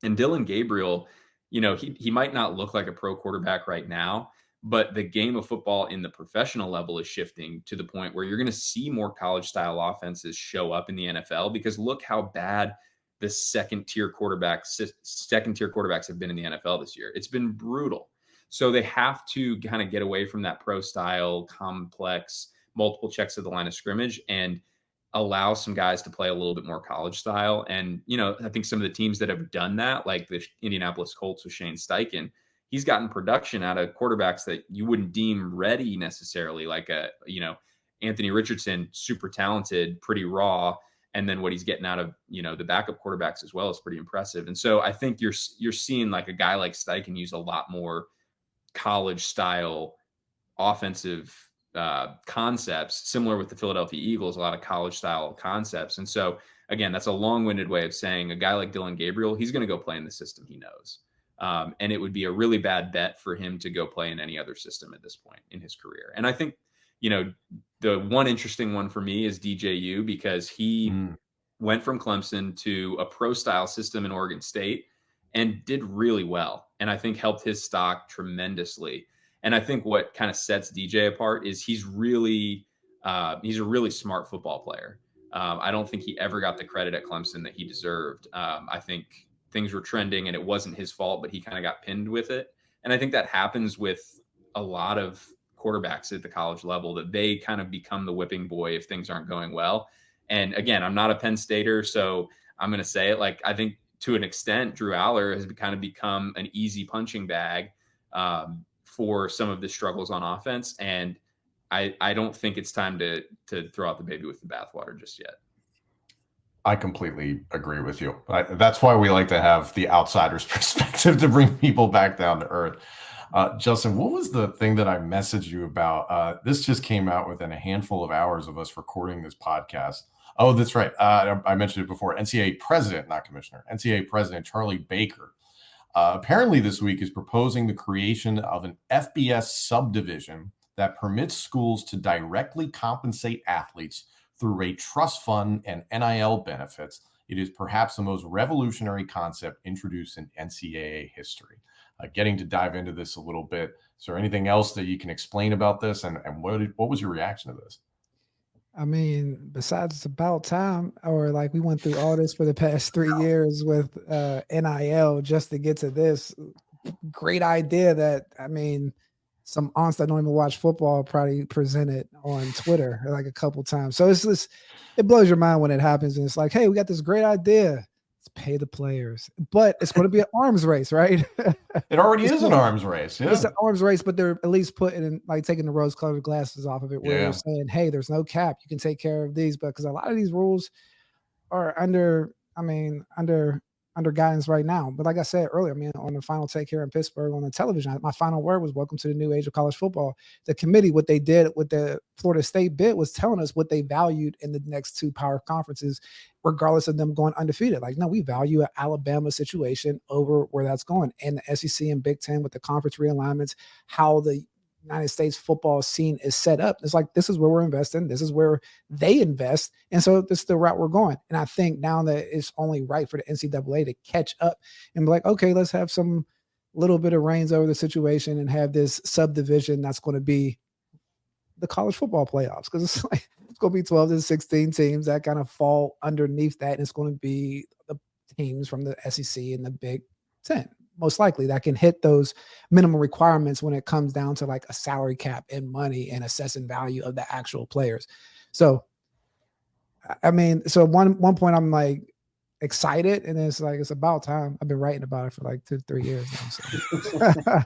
And Dylan Gabriel, he might not look like a pro quarterback right now, but the game of football in the professional level is shifting to the point where you're going to see more college-style offenses show up in the NFL, because look how bad the second-tier quarterbacks have been in the NFL this year. It's been brutal. So they have to kind of get away from that pro-style, complex, multiple checks at the line of scrimmage and allow some guys to play a little bit more college style. And, I think some of the teams that have done that, like the Indianapolis Colts with Shane Steichen, he's gotten production out of quarterbacks that you wouldn't deem ready necessarily, like Anthony Richardson, super talented, pretty raw. And then what he's getting out of, the backup quarterbacks as well is pretty impressive. And so I think you're seeing like a guy like Steichen use a lot more college style offensive concepts, similar with the Philadelphia Eagles, a lot of college style concepts. And so again, that's a long-winded way of saying a guy like Dylan Gabriel, he's going to go play in the system he knows. And it would be a really bad bet for him to go play in any other system at this point in his career. And I think, the one interesting one for me is DJU, because he went from Clemson to a pro style system in Oregon State and did really well. And I think helped his stock tremendously. And I think what kind of sets DJ apart is he's a really smart football player. I don't think he ever got the credit at Clemson that he deserved. I think things were trending and it wasn't his fault, but he kind of got pinned with it. And I think that happens with a lot of quarterbacks at the college level, that they kind of become the whipping boy if things aren't going well. And again, I'm not a Penn Stater, so I'm going to say it, like, I think to an extent, Drew Aller has kind of become an easy punching bag for some of the struggles on offense. And I don't think it's time to throw out the baby with the bathwater just yet. I completely agree with you. That's why we like to have the outsider's perspective to bring people back down to earth. Justin, what was the thing that I messaged you about? This just came out within a handful of hours of us recording this podcast. Oh, that's right. I mentioned it before. NCAA president, not commissioner, NCAA president Charlie Baker apparently this week is proposing the creation of an FBS subdivision that permits schools to directly compensate athletes through a trust fund and NIL benefits. It is perhaps the most revolutionary concept introduced in NCAA history. Getting to dive into this a little bit. Is there anything else that you can explain about this? And what was your reaction to this? I mean, besides it's about time, or like we went through all this for the past 3 years with NIL just to get to this. Great idea that, I mean, some aunts that don't even watch football probably presented on Twitter like a couple times. So it's just, it blows your mind when it happens. And it's like, hey, we got this great idea. Let's pay the players. But it's going to be an arms race, right? It already is an arms race. Yeah. It's an arms race, but they're at least putting in, like taking the rose-colored glasses off of it, where they're saying, hey, there's no cap. You can take care of these. But because a lot of these rules are under guidance right now. But like I said earlier, I mean, on the final take here in Pittsburgh on the television, my final word was welcome to the new age of college football. The committee, what they did with the Florida State bid was telling us what they valued in the next two power conferences, regardless of them going undefeated. Like, no, we value an Alabama situation over where that's going. And the SEC and Big Ten with the conference realignments, how the United States football scene is set up. It's like, this is where we're investing. This is where they invest. And so this is the route we're going. And I think now that it's only right for the NCAA to catch up and be like, okay, let's have some little bit of reins over the situation and have this subdivision that's going to be the college football playoffs. Because it's like, it's going to be 12 to 16 teams that kind of fall underneath that. And it's going to be the teams from the SEC and the Big Ten, most likely, that can hit those minimum requirements when it comes down to like a salary cap and money and assessing value of the actual players. So, I mean, so one point I'm like excited, and it's like, it's about time. I've been writing about it for like 2-3 years now.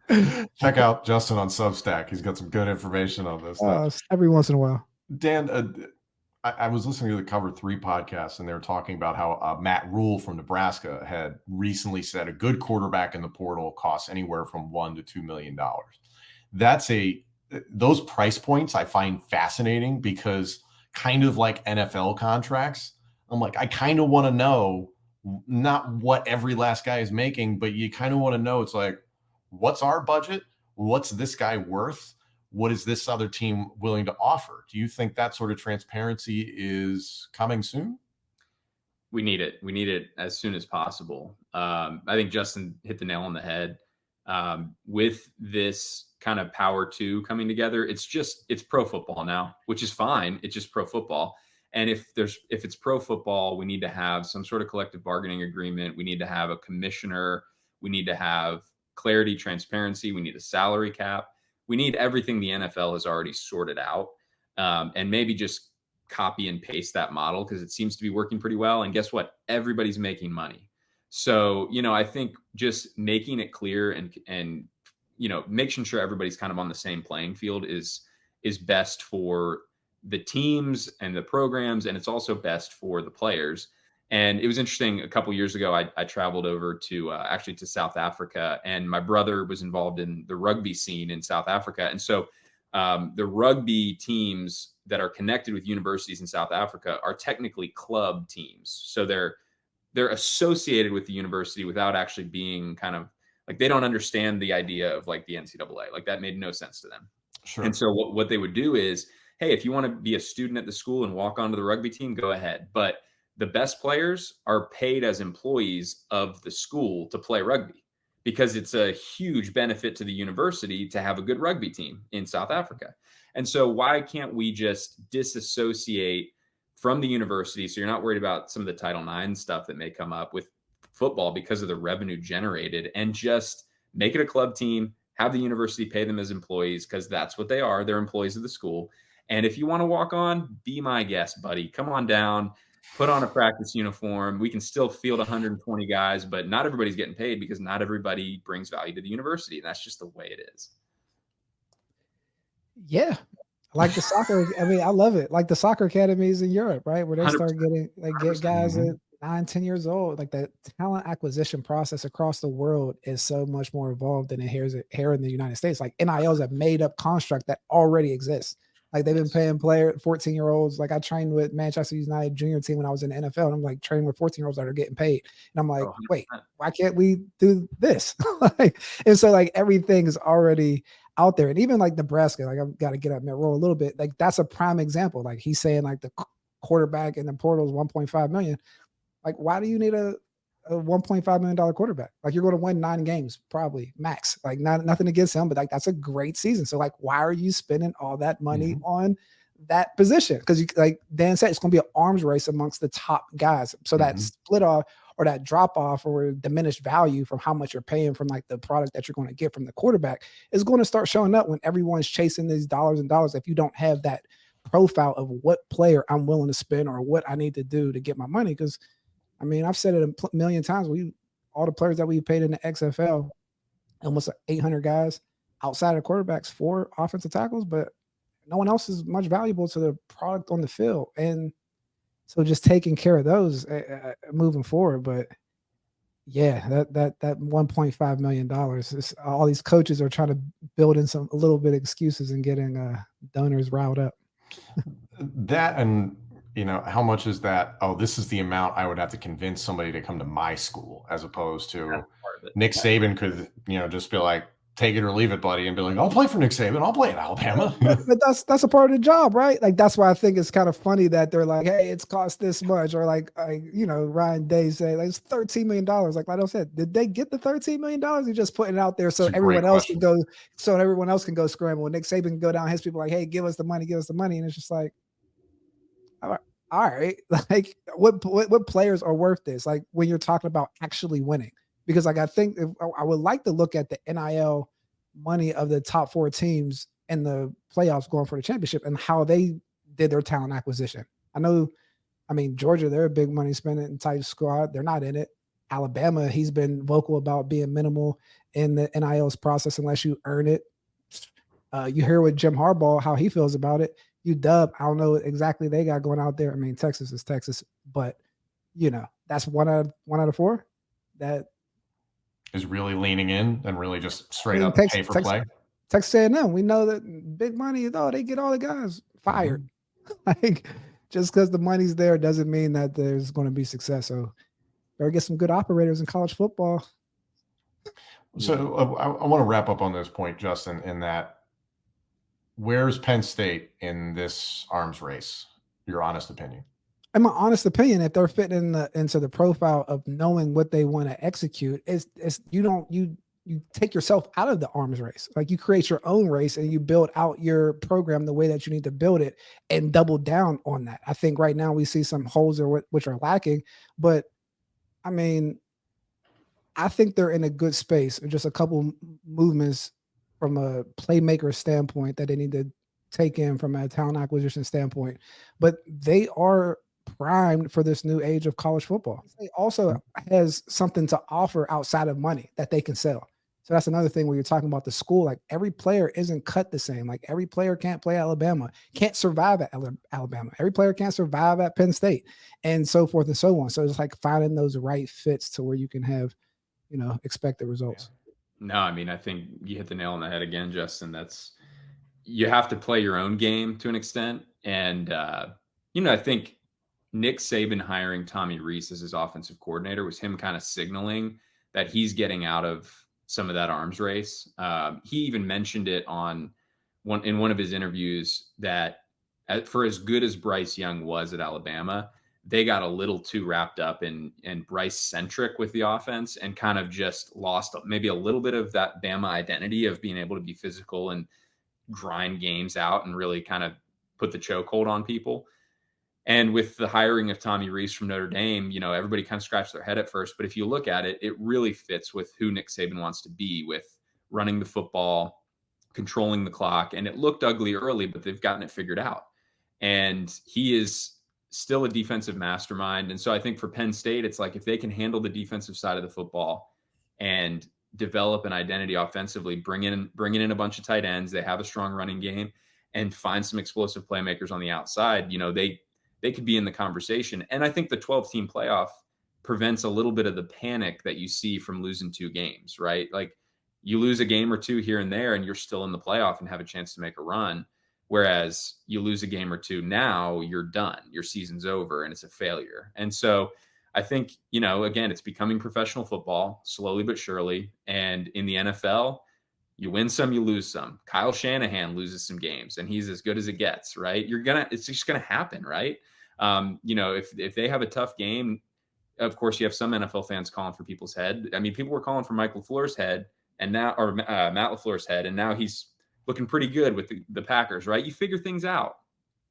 So. Check out Justin on Substack. He's got some good information on this stuff. Every once in a while. Dan, I was listening to the Cover 3 podcast, and they were talking about how Matt Rule from Nebraska had recently said a good quarterback in the portal costs anywhere from $1 to $2 million. Those price points I find fascinating, because kind of like NFL contracts, I'm like, I kind of want to know not what every last guy is making, but you kind of want to know, it's like, what's our budget? What's this guy worth? What is this other team willing to offer? Do you think that sort of transparency is coming soon? We need it. We need it as soon as possible. I think Justin hit the nail on the head. With this kind of power two coming together, it's pro football now, which is fine. It's just pro football. And if it's pro football, we need to have some sort of collective bargaining agreement. We need to have a commissioner. We need to have clarity, transparency. We need a salary cap. We need everything the NFL has already sorted out, and maybe just copy and paste that model, because it seems to be working pretty well. And guess what? Everybody's making money. So, I think just making it clear and making sure everybody's kind of on the same playing field is best for the teams and the programs, and it's also best for the players. And it was interesting. A couple of years ago, I traveled over to actually to South Africa, and my brother was involved in the rugby scene in South Africa. And so the rugby teams that are connected with universities in South Africa are technically club teams. So they're associated with the university without actually being kind of like, they don't understand the idea of like the NCAA. Like, that made no sense to them. Sure. And so what they would do is, hey, if you want to be a student at the school and walk onto the rugby team, go ahead. But the best players are paid as employees of the school to play rugby, because it's a huge benefit to the university to have a good rugby team in South Africa. And so why can't we just disassociate from the university, so you're not worried about some of the Title IX stuff that may come up with football because of the revenue generated, and just make it a club team, have the university pay them as employees, because that's what they are. They're employees of the school. And if you want to walk on, be my guest, buddy. Come on down. put on a practice uniform. We can still field 120 guys, but not everybody's getting paid because not everybody brings value to the university. And that's just the way it is. Yeah. Like the soccer, I mean, I love it. Like the soccer academies in Europe, right? Where they start 100%. getting get guys 100%. at 9, 10 years old. Like the talent acquisition process across the world is so much more involved than it here in the United States. Like NIL is a made up construct that already exists. Like they've been paying 14-year-olds. Like I trained with Manchester United junior team when I was in the NFL, and I'm like training with 14-year-olds that are getting paid. And I'm like, wait, why can't we do this? And so like everything is already out there. And even like Nebraska, like I've got to get up and roll a little bit. Like that's a prime example. Like he's saying like the quarterback in the portal is 1.5 million. Like, why do you need a $1.5 million quarterback? Like you're going to win 9 games, probably max. Like nothing against him, but like that's a great season. So like, why are you spending all that money on that position? Because you, like Dan said, it's going to be an arms race amongst the top guys. So that split off or that drop off or diminished value from how much you're paying from like the product that you're going to get from the quarterback is going to start showing up when everyone's chasing these dollars and dollars. If you don't have that profile of what player I'm willing to spend or what I need to do to get my money. Because I mean, I've said it a million times. All the players that we paid in the XFL, almost 800 guys outside of quarterbacks, 4 offensive tackles, but no one else is much valuable to the product on the field. And so just taking care of those moving forward. But yeah, that $1.5 million is all these coaches are trying to build in a little bit of excuses and getting donors riled up. That, and how much is that? Oh, this is the amount I would have to convince somebody to come to my school, as opposed to Nick Saban could, just be like, take it or leave it, buddy, and be like, I'll play for Nick Saban. I'll play at Alabama. but that's a part of the job, right? Like that's why I think it's kind of funny that they're like, hey, it's cost this much, or like Ryan Day say like it's $13 million. Like I said, did they get the $13 million? You're just putting it out there so everyone else can go, scramble. And Nick Saban can go down his people like, hey, give us the money, and it's just like, all right, like what players are worth this? Like when you're talking about actually winning. Because like I think I would like to look at the NIL money of the top 4 teams in the playoffs going for the championship and how they did their talent acquisition. Georgia, they're a big money spending type squad. They're not in it. Alabama, he's been vocal about being minimal in the NIL's process unless you earn it. You hear with Jim Harbaugh how he feels about it. UW, I don't know exactly they got going out there. Texas is Texas, but that's one out of 4 that is really leaning in and really just straight up pay for play. Texas A&M, we know that big money, they get all the guys fired. Like just because the money's there doesn't mean that there's going to be success. So better get some good operators in college football. So I want to wrap up on this point, Justin, in that where's Penn State in this arms race? Your honest opinion. In my honest opinion, if they're fitting into the profile of knowing what they want to execute, you take yourself out of the arms race. Like you create your own race and you build out your program the way that you need to build it and double down on that. I think right now we see some holes which are lacking, but I think they're in a good space. Just a couple movements from a playmaker standpoint that they need to take in from a talent acquisition standpoint, but they are primed for this new age of college football. It also has something to offer outside of money that they can sell. So that's another thing where you're talking about the school. Like every player isn't cut the same. Like every player can't play Alabama, can't survive at Alabama. Every player can't survive at Penn State, and so forth and so on. So it's like finding those right fits to where you can have, expected results. No, I think you hit the nail on the head again, Justin. You have to play your own game to an extent. And, I think Nick Saban hiring Tommy Rees as his offensive coordinator was him kind of signaling that he's getting out of some of that arms race. He even mentioned it in one of his interviews that for as good as Bryce Young was at Alabama, they got a little too wrapped up in Bryce centric with the offense and kind of just lost maybe a little bit of that Bama identity of being able to be physical and grind games out and really kind of put the chokehold on people. And with the hiring of Tommy Rees from Notre Dame, everybody kind of scratched their head at first. But if you look at it, it really fits with who Nick Saban wants to be, with running the football, controlling the clock. And it looked ugly early, but they've gotten it figured out. And he is still a defensive mastermind. And so I think for Penn State, it's like if they can handle the defensive side of the football and develop an identity offensively, bringing in a bunch of tight ends, they have a strong running game, and find some explosive playmakers on the outside, they could be in the conversation. And I think the 12-team playoff prevents a little bit of the panic that you see from losing 2 games, right? Like you lose a game or 2 here and there and you're still in the playoff and have a chance to make a run. Whereas you lose a game or 2 now, you're done. Your season's over and it's a failure. And so I think, again, it's becoming professional football slowly but surely. And in the NFL, you win some, you lose some. Kyle Shanahan loses some games and he's as good as it gets, right? It's just going to happen, right? If they have a tough game, of course, you have some NFL fans calling for people's head. I mean, people were calling for Mike LaFleur's head Matt LaFleur's head, and now he's looking pretty good with the Packers, right? You figure things out.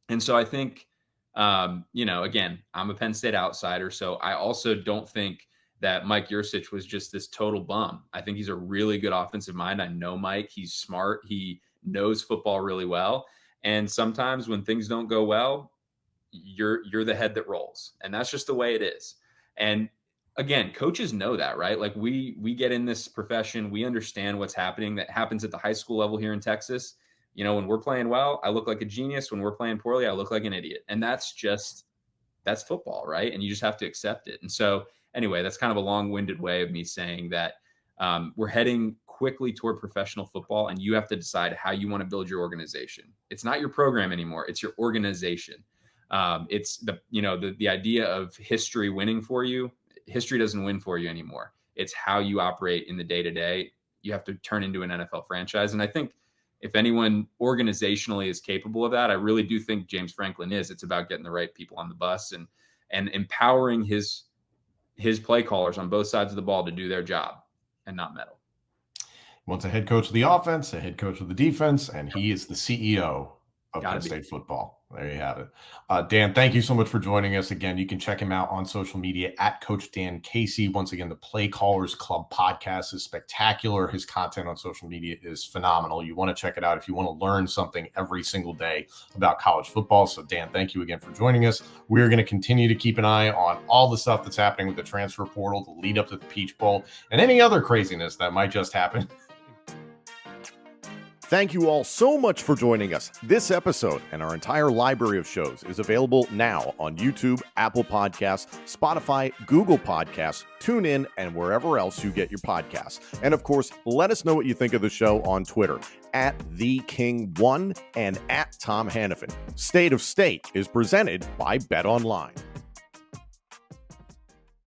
And so I think, again, I'm a Penn State outsider, so I also don't think that Mike Yurcich was just this total bum. I think he's a really good offensive mind. I know Mike. He's smart. He knows football really well. And sometimes when things don't go well, you're the head that rolls. And that's just the way it is. And again, coaches know that, right? Like we get in this profession, we understand what's happening. That happens at the high school level here in Texas. When we're playing well, I look like a genius. When we're playing poorly, I look like an idiot. And that's football, right? And you just have to accept it. And so anyway, that's kind of a long-winded way of me saying that we're heading quickly toward professional football, and you have to decide how you want to build your organization. It's not your program anymore. It's your organization. It's the idea of history winning for you. History doesn't win for you anymore. It's how you operate in the day-to-day. You have to turn into an NFL franchise. And I think if anyone organizationally is capable of that, I really do think James Franklin is. It's about getting the right people on the bus and empowering his play callers on both sides of the ball to do their job and not meddle. Wants a head coach of the offense, a head coach of the defense, and he is the CEO of Penn State football. There you have it. Dan, thank you so much for joining us again. You can check him out on social media at Coach Dan Casey. Once again, the Play Callers Club podcast is spectacular. His content on social media is phenomenal. You want to check it out if you want to learn something every single day about college football. So Dan, thank you again for joining us. We're going to continue to keep an eye on all the stuff that's happening with the transfer portal, the lead up to the Peach Bowl, and any other craziness that might just happen. Thank you all so much for joining us. This episode and our entire library of shows is available now on YouTube, Apple Podcasts, Spotify, Google Podcasts, TuneIn, and wherever else you get your podcasts. And of course, let us know what you think of the show on Twitter at TheKing1 and at Tom Hannafin. State of State is presented by BetOnline.